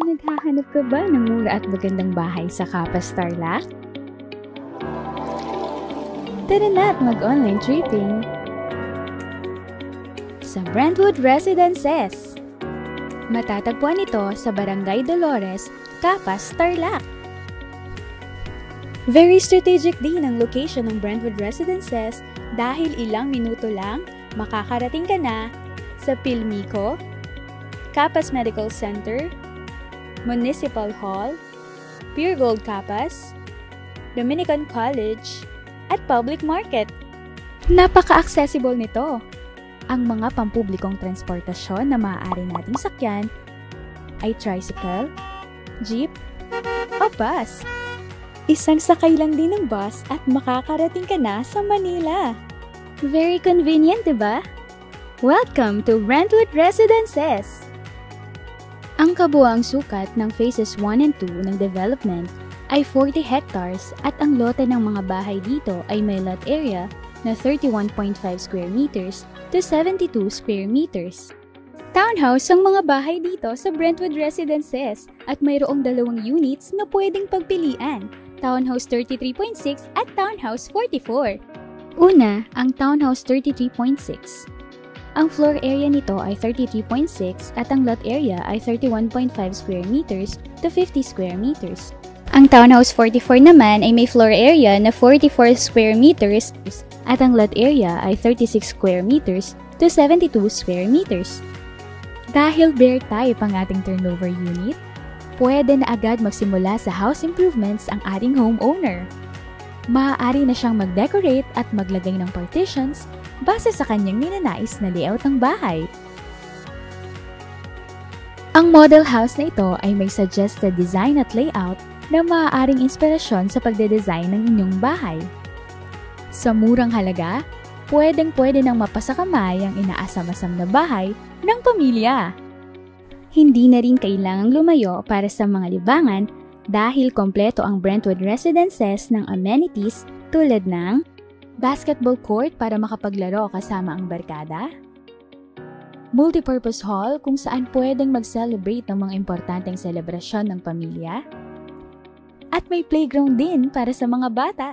Naghahanap ka ba ng mura at magandang bahay sa Capas Tarlac? Tara na't mag-online tripping sa Brentwood Residences. Matatagpuan ito sa Barangay Dolores, Capas, Tarlac. Very strategic din ang location ng Brentwood Residences dahil ilang minuto lang makakarating ka na sa Pilmico, Capas Medical Center, Municipal Hall, Pure Gold Capas, Dominican College, at Public Market. Napaka-accessible nito. Ang mga pampublikong transportasyon na maaari nating sakyan ay tricycle, jeep, o bus. Isang sakay lang din ng bus at makakarating ka na sa Manila. Very convenient, diba? Welcome to Brentwood Residences! Ang kabuuang sukat ng Phases 1 and 2 ng development ay 40 hectares at ang lote ng mga bahay dito ay may lot area na 31.5 square meters to 72 square meters. Townhouse ang mga bahay dito sa Brentwood Residences at mayroong 2 units na pwedeng pagpilian, Townhouse 33.6 at Townhouse 44. Una, ang Townhouse 33.6. Ang floor area nito ay 33.6 at ang lot area ay 31.5 square meters to 50 square meters. Ang Townhouse 44 naman ay may floor area na 44 square meters at ang lot area ay 36 square meters to 72 square meters. Dahil bare type ang ating turnover unit, pwede na agad magsimula sa house improvements ang ating homeowner. Maaari na siyang mag-decorate at maglagay ng partitions base sa kanyang ninanais na layout ng bahay. Ang model house na ito ay may suggested design at layout na maaaring inspirasyon sa pagde-design ng inyong bahay. Sa murang halaga, pwedeng-pwede nang mapasakamay ang inaasam-asam na bahay ng pamilya. Hindi na rin kailangang lumayo para sa mga libangan dahil kompleto ang Brentwood Residences ng amenities tulad ng basketball court para makapaglaro kasama ang barkada, multipurpose hall kung saan pwedeng mag-celebrate ng mga importanteng selebrasyon ng pamilya, at may playground din para sa mga bata.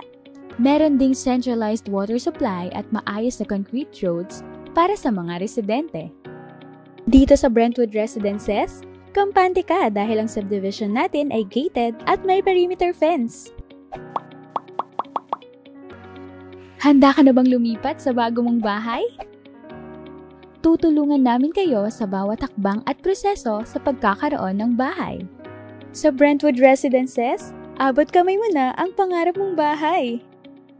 Meron ding centralized water supply at maayos na concrete roads para sa mga residente. Dito sa Brentwood Residences, kampante ka dahil ang subdivision natin ay gated at may perimeter fence. Handa ka na bang lumipat sa bago mong bahay? Tutulungan namin kayo sa bawat hakbang at proseso sa pagkakaroon ng bahay. Sa Brentwood Residences, abot kamay mo na ang pangarap mong bahay.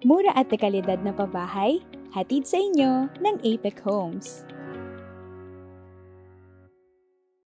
Mura at dekalidad na pabahay, hatid sa inyo ng Apex Homes.